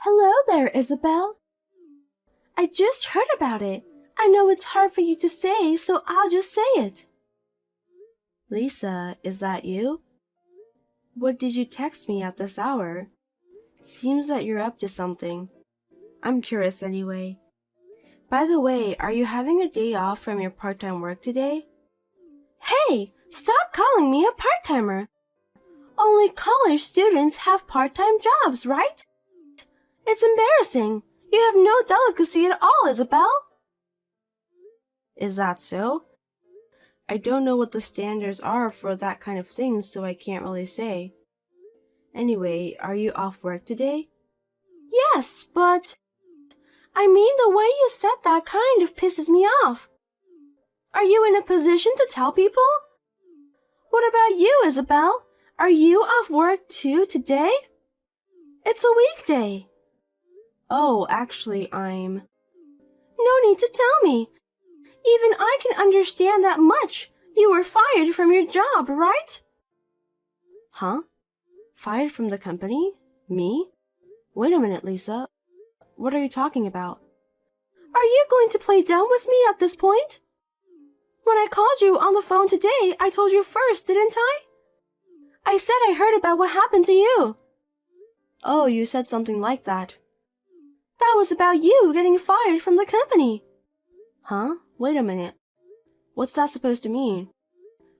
Hello there, Isabel. I just heard about it. I know it's hard for you to say, so I'll just say it. Lisa, is that you? What did you text me at this hour? Seems that you're up to something. I'm curious anyway. By the way, are you having a day off from your part-time work today? Hey, stop calling me a part-timer. Only college students have part-time jobs, right? It's embarrassing. You have no delicacy at all, Isabel. Is that so? I don't know what the standards are for that kind of thing, so I can't really say. Anyway, are you off work today? Yes, but... I mean, the way you said that kind of pisses me off. Are you in a position to tell people? What about you, Isabel? Are you off work too today? It's a weekday. Oh, actually, I'm... No need to tell me. Even I can understand that much. You were fired from your job, right? Huh? Fired from the company? Me? Wait a minute, Lisa. What are you talking about? Are you going to play dumb with me at this point? When I called you on the phone today, I told you first, didn't I? I said I heard about what happened to you. Oh, you said something like that. That was about you getting fired from the company. Huh? Wait a minute. What's that supposed to mean?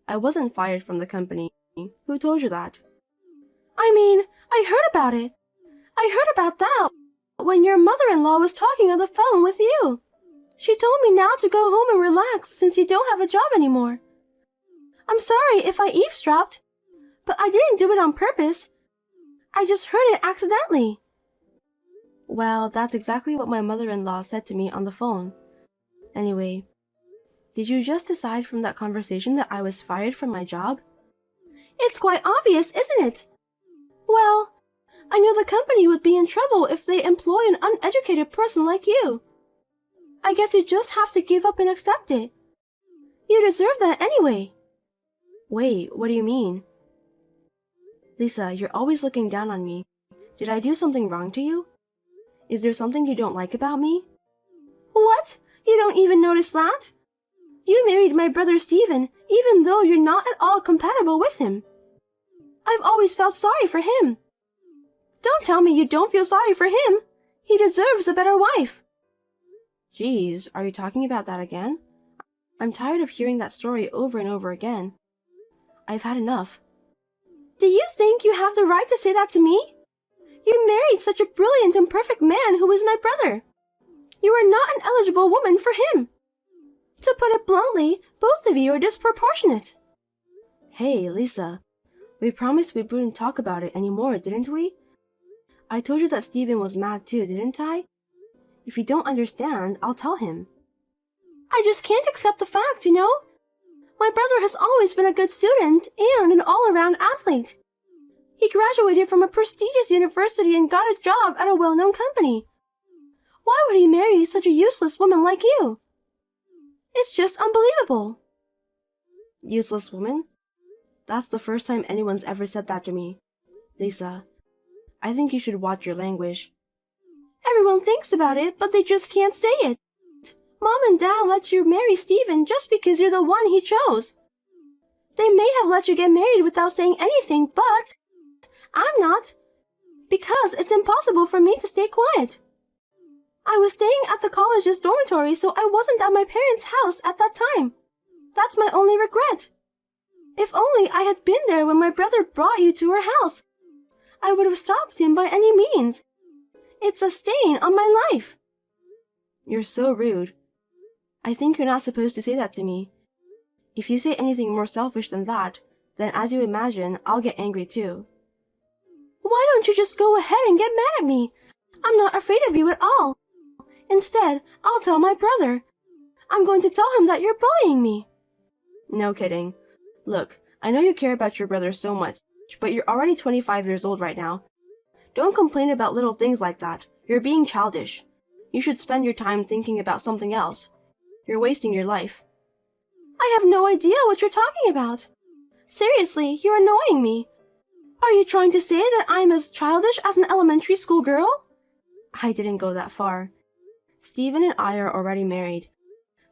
I wasn't fired from the company. Who told you that? I mean, I heard about it. I heard about that when your mother-in-law was talking on the phone with you. She told me now to go home and relax since you don't have a job anymore. I'm sorry if I eavesdropped, but I didn't do it on purpose. I just heard it accidentally. Well, that's exactly what my mother-in-law said to me on the phone. Anyway, did you just decide from that conversation that I was fired from my job? It's quite obvious, isn't it? Well, I knew the company would be in trouble if they employ an uneducated person like you. I guess you just have to give up and accept it. You deserve that anyway. Wait, what do you mean? Lisa, you're always looking down on me. Did I do something wrong to you? Is there something you don't like about me? What? You don't even notice that? You married my brother Stephen, even though you're not at all compatible with him. I've always felt sorry for him. Don't tell me you don't feel sorry for him. He deserves a better wife. Geez, are you talking about that again? I'm tired of hearing that story over and over again. I've had enough. Do you think you have the right to say that to me? You married such a brilliant and perfect man who is my brother. You are not an eligible woman for him. To put it bluntly, both of you are disproportionate. Hey, Lisa. We promised we wouldn't talk about it anymore, didn't we? I told you that Stephen was mad too, didn't I? If you don't understand, I'll tell him. I just can't accept the fact, you know? My brother has always been a good student and an all-around athlete. He graduated from a prestigious university and got a job at a well-known company. Why would he marry such a useless woman like you? It's just unbelievable. Useless woman? That's the first time anyone's ever said that to me. Lisa, I think you should watch your language. Everyone thinks about it, but they just can't say it. Mom and Dad let you marry Stephen just because you're the one he chose. They may have let you get married without saying anything, but I'm not. Because it's impossible for me to stay quiet. I was staying at the college's dormitory, so I wasn't at my parents' house at that time. That's my only regret. If only I had been there when my brother brought you to our house. I would have stopped him by any means. It's a stain on my life. You're so rude. I think you're not supposed to say that to me. If you say anything more selfish than that, then as you imagine, I'll get angry too. Why don't you just go ahead and get mad at me? I'm not afraid of you at all. Instead, I'll tell my brother. I'm going to tell him that you're bullying me. No kidding. Look, I know you care about your brother so much, but you're already 25 years old right now. Don't complain about little things like that. You're being childish. You should spend your time thinking about something else. You're wasting your life. I have no idea what you're talking about. Seriously, you're annoying me. Are you trying to say that I'm as childish as an elementary school girl? I didn't go that far. Steven and I are already married.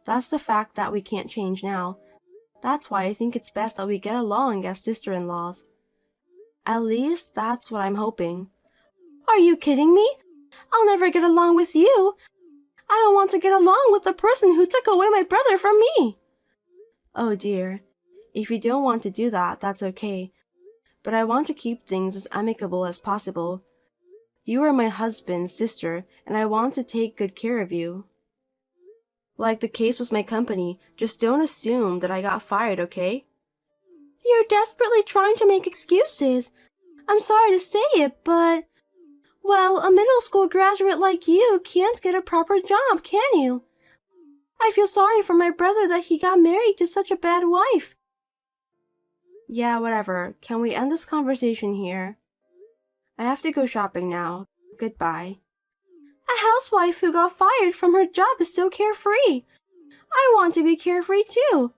That's the fact that we can't change now. That's why I think it's best that we get along as sister-in-laws. At least, that's what I'm hoping. Are you kidding me? I'll never get along with you. I don't want to get along with the person who took away my brother from me. Oh dear. If you don't want to do that, that's okay. But I want to keep things as amicable as possible. You are my husband's sister, and I want to take good care of you. Like the case with my company, just don't assume that I got fired, okay? You're desperately trying to make excuses. I'm sorry to say it, but... Well, a middle school graduate like you can't get a proper job, can you? I feel sorry for my brother that he got married to such a bad wife. Yeah, whatever. Can we end this conversation here? I have to go shopping now. Goodbye. A housewife who got fired from her job is so carefree. I want to be carefree too.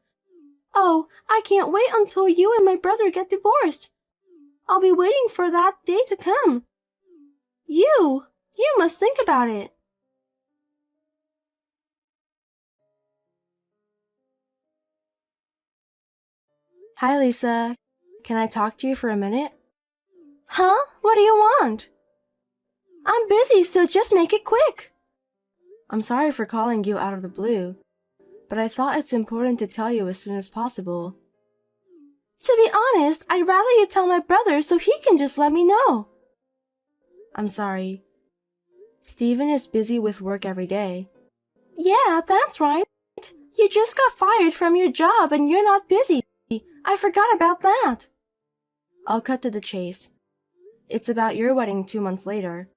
Oh, I can't wait until you and my brother get divorced. I'll be waiting for that day to come. You must think about it. Hi, Lisa. Can I talk to you for a minute? Huh? What do you want? I'm busy, so just make it quick. I'm sorry for calling you out of the blue, but I thought it's important to tell you as soon as possible. To be honest, I'd rather you tell my brother so he can just let me know. I'm sorry. Steven is busy with work every day. Yeah, that's right. You just got fired from your job and you're not busy. I forgot about that. I'll cut to the chase. It's about your wedding 2 months later.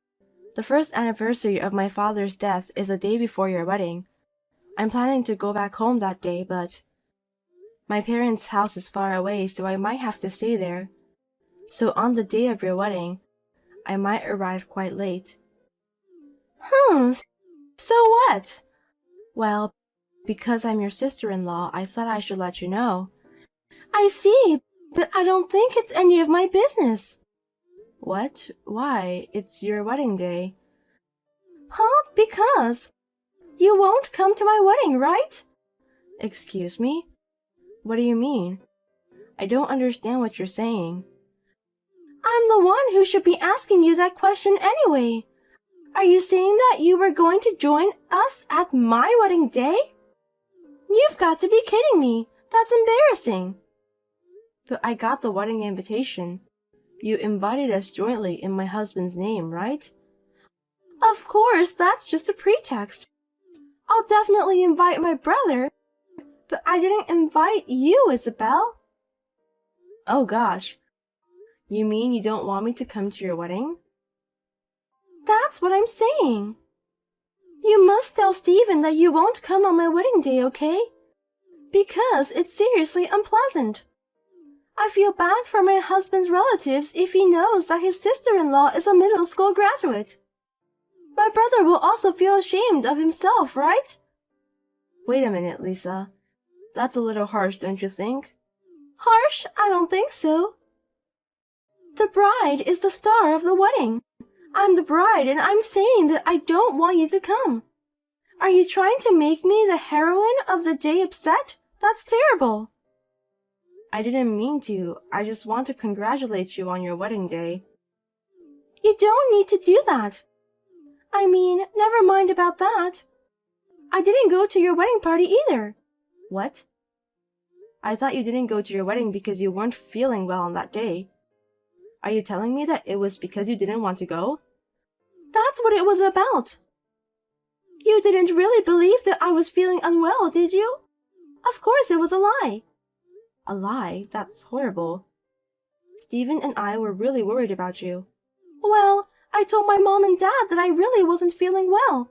The first anniversary of my father's death is a day before your wedding. I'm planning to go back home that day, but my parents' house is far away, so I might have to stay there. So on the day of your wedding, I might arrive quite late. So what? Well, because I'm your sister-in-law, I thought I should let you know. I see, but I don't think it's any of my business. What? Why? It's your wedding day. Because you won't come to my wedding, right? Excuse me? What do you mean? I don't understand what you're saying. I'm the one who should be asking you that question anyway. Are you saying that you were going to join us at my wedding day? You've got to be kidding me. That's embarrassing. But I got the wedding invitation. You invited us jointly in my husband's name, right? Of course, that's just a pretext. I'll definitely invite my brother, but I didn't invite you, Isabel. Oh gosh. You mean you don't want me to come to your wedding? That's what I'm saying. You must tell Steven that you won't come on my wedding day, okay? Because it's seriously unpleasant. I feel bad for my husband's relatives if he knows that his sister-in-law is a middle school graduate. My brother will also feel ashamed of himself, right? Wait a minute, Lisa. That's a little harsh, don't you think? Harsh? I don't think so. The bride is the star of the wedding. I'm the bride, and I'm saying that I don't want you to come. Are you trying to make me the heroine of the day upset? That's terrible. I didn't mean to. I just want to congratulate you on your wedding day. You don't need to do that. I mean, never mind about that. I didn't go to your wedding party either. What? I thought you didn't go to your wedding because you weren't feeling well on that day. Are you telling me that it was because you didn't want to go? That's what it was about. You didn't really believe that I was feeling unwell, did you? Of course it was a lie. A lie? That's horrible. Steven and I were really worried about you. Well, I told my mom and dad that I really wasn't feeling well.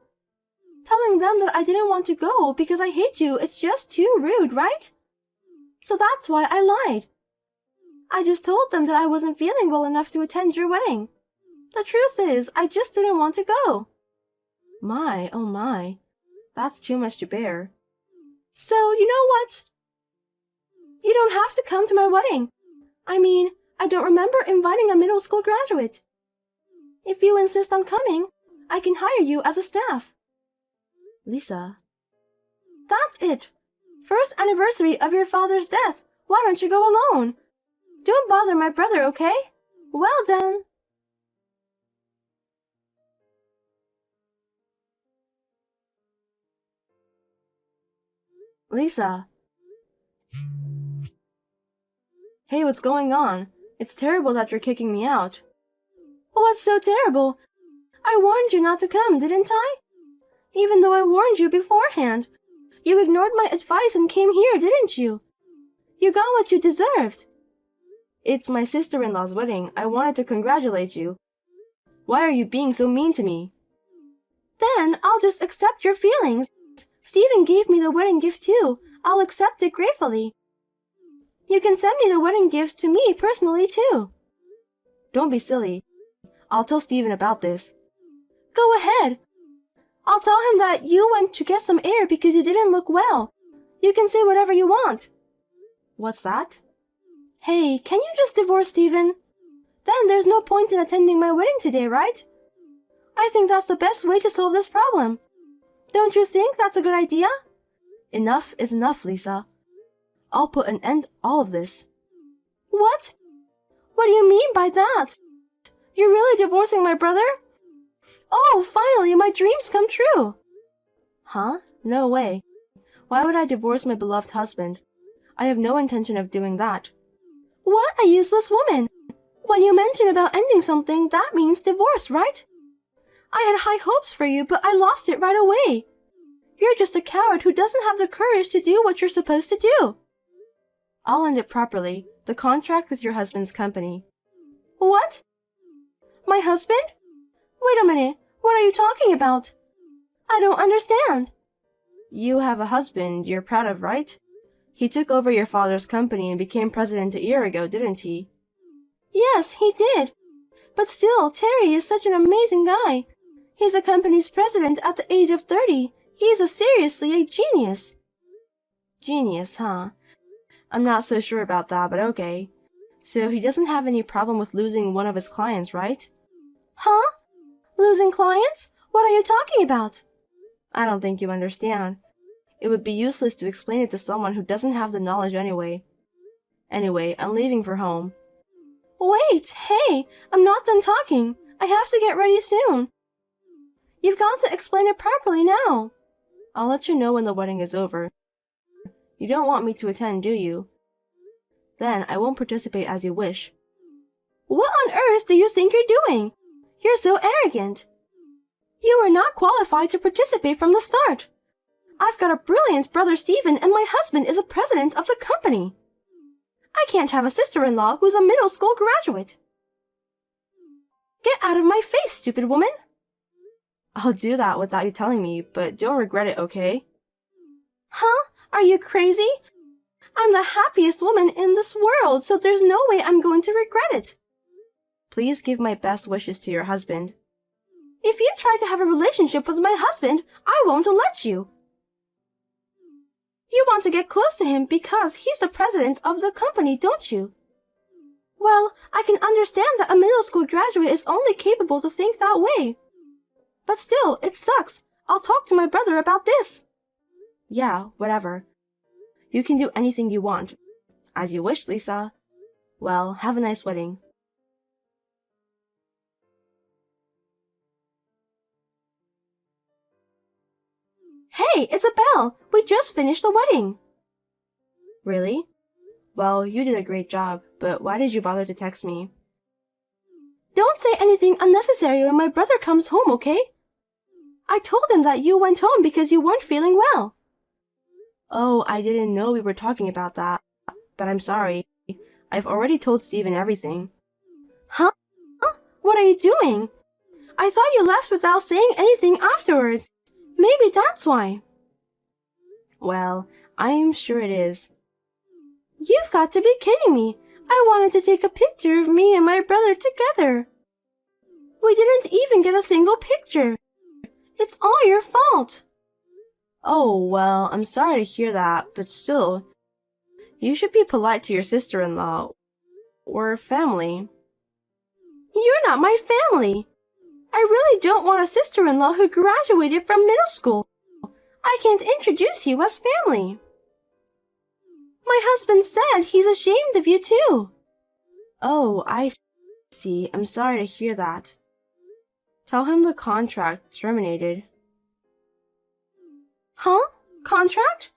Telling them that I didn't want to go because I hate you, it's just too rude, right? So that's why I lied. I just told them that I wasn't feeling well enough to attend your wedding. The truth is, I just didn't want to go. My, oh my. That's too much to bear. So, you know what? You don't have to come to my wedding. I mean, I don't remember inviting a middle school graduate. If you insist on coming, I can hire you as a staff. Lisa. That's it. First anniversary of your father's death. Why don't you go alone? Don't bother my brother, okay? Well then. Lisa. Hey, what's going on? It's terrible that you're kicking me out. What's so terrible? I warned you not to come, didn't I? Even though I warned you beforehand. You ignored my advice and came here, didn't you? You got what you deserved. It's my sister-in-law's wedding. I wanted to congratulate you. Why are you being so mean to me? Then I'll just accept your feelings. Stephen gave me the wedding gift too. I'll accept it gratefully. You can send me the wedding gift to me personally too. Don't be silly. I'll tell Stephen about this. Go ahead. I'll tell him that you went to get some air because you didn't look well. You can say whatever you want. What's that? Hey, can you just divorce Stephen? Then there's no point in attending my wedding today, right? I think that's the best way to solve this problem. Don't you think that's a good idea? Enough is enough, Lisa. I'll put an end to all of this. What? What do you mean by that? You're really divorcing my brother? Oh, finally, my dreams come true. Huh? No way. Why would I divorce my beloved husband? I have no intention of doing that. What a useless woman. When you mention about ending something, that means divorce, right? I had high hopes for you, but I lost it right away. You're just a coward who doesn't have the courage to do what you're supposed to do. I'll end it properly. The contract with your husband's company. What? My husband? Wait a minute. What are you talking about? I don't understand. You have a husband you're proud of, right? He took over your father's company and became president a year ago, didn't he? Yes, he did. But still, Terry is such an amazing guy. He's a company's president at the age of 30. He's seriously a genius. Genius, huh? I'm not so sure about that, but okay. So he doesn't have any problem with losing one of his clients, right? Huh? Losing clients? What are you talking about? I don't think you understand. It would be useless to explain it to someone who doesn't have the knowledge anyway. Anyway, I'm leaving for home. Wait, hey, I'm not done talking. I have to get ready soon. You've got to explain it properly now. I'll let you know when the wedding is over. You don't want me to attend, do you? Then I won't participate as you wish. What on earth do you think you're doing? You're so arrogant. You were not qualified to participate from the start. I've got a brilliant brother Stephen and my husband is a president of the company. I can't have a sister-in-law who's a middle school graduate. Get out of my face, stupid woman. I'll do that without you telling me, but don't regret it, okay? Huh? Are you crazy? I'm the happiest woman in this world, so there's no way I'm going to regret it. Please give my best wishes to your husband. If you try to have a relationship with my husband, I won't let you. You want to get close to him because he's the president of the company, don't you? Well, I can understand that a middle school graduate is only capable to think that way. But still, it sucks. I'll talk to my brother about this. Yeah, whatever. You can do anything you want. As you wish, Lisa. Well, have a nice wedding. Hey, it's Belle. We just finished the wedding. Really? Well, you did a great job, but why did you bother to text me? Don't say anything unnecessary when my brother comes home, okay? I told him that you went home because you weren't feeling well. Oh, I didn't know we were talking about that. But I'm sorry. I've already told Stephen everything. Huh? What are you doing? I thought you left without saying anything afterwards. Maybe that's why. Well, I'm sure it is. You've got to be kidding me. I wanted to take a picture of me and my brother together. We didn't even get a single picture. It's all your fault. Oh, well, I'm sorry to hear that, but still, you should be polite to your sister-in-law or family. You're not my family. I really don't want a sister-in-law who graduated from middle school. I can't introduce you as family. My husband said he's ashamed of you too. Oh, I see. I'm sorry to hear that. Tell him the contract terminated. Huh? Contract?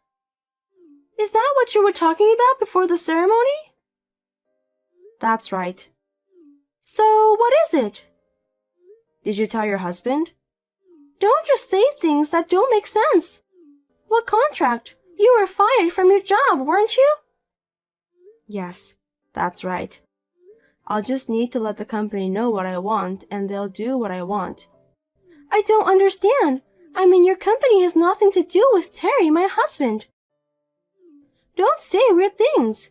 Is that what you were talking about before the ceremony? That's right. So, what is it? Did you tell your husband? Don't just say things that don't make sense. What contract? You were fired from your job, weren't you? Yes, that's right. I'll just need to let the company know what I want, and they'll do what I want. I don't understand. I mean, your company has nothing to do with Terry, my husband. Don't say weird things.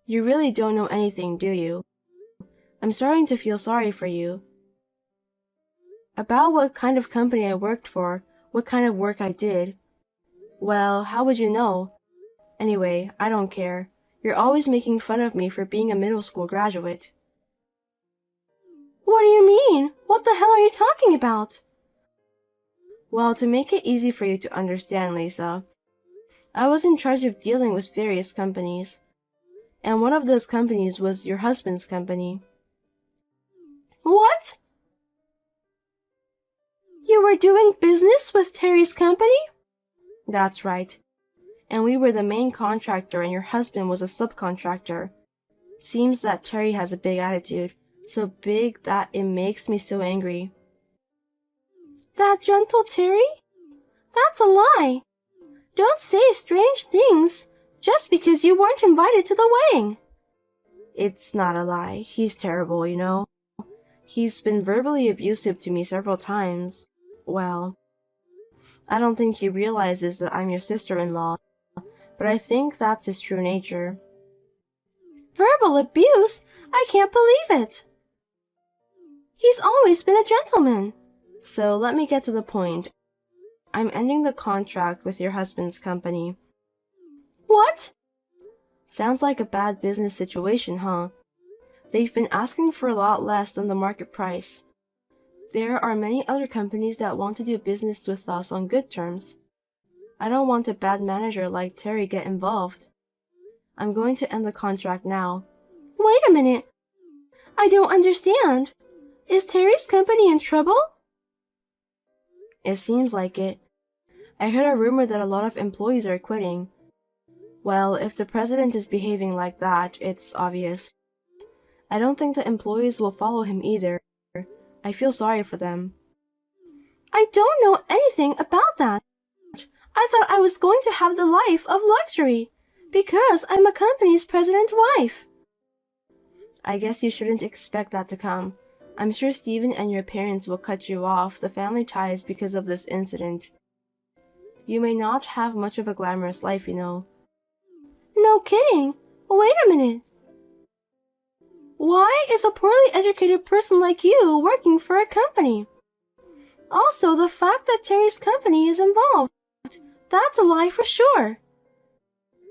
You really don't know anything, do you? I'm starting to feel sorry for you. About what kind of company I worked for, what kind of work I did. Well, how would you know? Anyway, I don't care. You're always making fun of me for being a middle school graduate. What do you mean? What the hell are you talking about? Well, to make it easy for you to understand, Lisa, I was in charge of dealing with various companies. And one of those companies was your husband's company. What? You were doing business with Terry's company? That's right. And we were the main contractor and your husband was a subcontractor. Seems that Terry has a big attitude, so big that it makes me so angry. That gentle Terry? That's a lie. Don't say strange things just because you weren't invited to the wedding. It's not a lie. He's terrible, you know. He's been verbally abusive to me several times. Well, I don't think he realizes that I'm your sister-in-law, but I think that's his true nature. Verbal abuse? I can't believe it. He's always been a gentleman. So let me get to the point. I'm ending the contract with your husband's company. What? Sounds like a bad business situation, huh? They've been asking for a lot less than the market price. There are many other companies that want to do business with us on good terms. I don't want a bad manager like Terry get involved. I'm going to end the contract now. Wait a minute. I don't understand. Is Terry's company in trouble? It seems like it. I heard a rumor that a lot of employees are quitting. Well, if the president is behaving like that, it's obvious. I don't think the employees will follow him either. I feel sorry for them. I don't know anything about that. I thought I was going to have the life of luxury because I'm a company's president's wife. I guess you shouldn't expect that to come. I'm sure Stephen and your parents will cut you off the family ties because of this incident. You may not have much of a glamorous life, you know. No kidding. Wait a minute. Why is a poorly educated person like you working for a company? Also, the fact that Terry's company is involved, that's a lie for sure.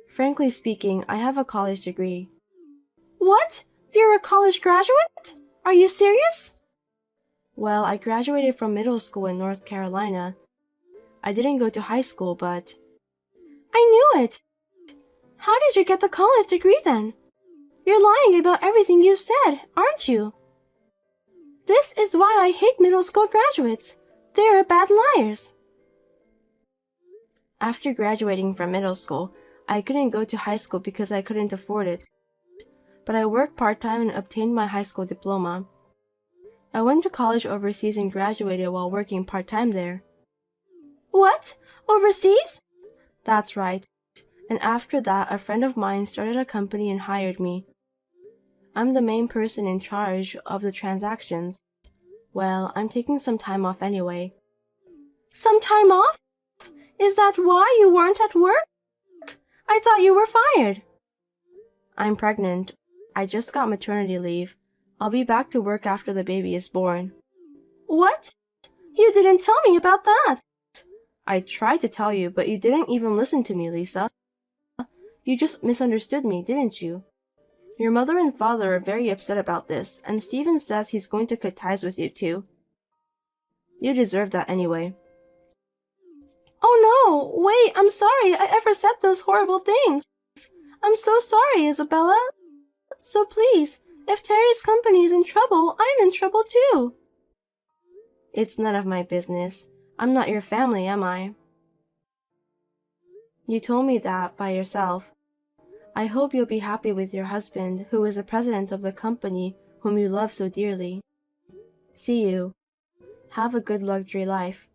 Frankly speaking, I have a college degree. What? You're a college graduate? Are you serious? Well, I graduated from middle school in North Carolina. I didn't go to high school, but... I knew it. How did you get the college degree then? You're lying about everything you've said, aren't you? This is why I hate middle school graduates. They're bad liars. After graduating from middle school, I couldn't go to high school because I couldn't afford it. But I worked part-time and obtained my high school diploma. I went to college overseas and graduated while working part-time there. What? Overseas? That's right. And after that, a friend of mine started a company and hired me. I'm the main person in charge of the transactions. Well, I'm taking some time off anyway. Some time off? Is that why you weren't at work? I thought you were fired. I'm pregnant. I just got maternity leave. I'll be back to work after the baby is born. What? You didn't tell me about that. I tried to tell you, but you didn't even listen to me, Lisa. You just misunderstood me, didn't you? Your mother and father are very upset about this, and Stephen says he's going to cut ties with you too. You deserve that anyway. Oh no! Wait, I'm sorry I ever said those horrible things. I'm so sorry, Isabella. So please, if Terry's company is in trouble, I'm in trouble too. It's none of my business. I'm not your family, am I? You told me that by yourself. I hope you'll be happy with your husband, who is the president of the company whom you love so dearly. See you. Have a good luxury life.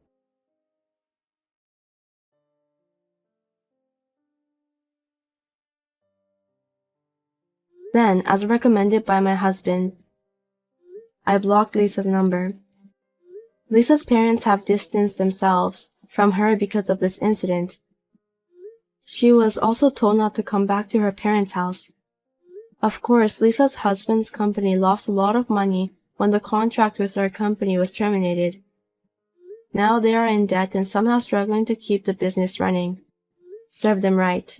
Then, as recommended by my husband, I blocked Lisa's number. Lisa's parents have distanced themselves from her because of this incident. She was also told not to come back to her parents' house. Of course, Lisa's husband's company lost a lot of money when the contract with our company was terminated. Now they are in debt and somehow struggling to keep the business running. Serve them right.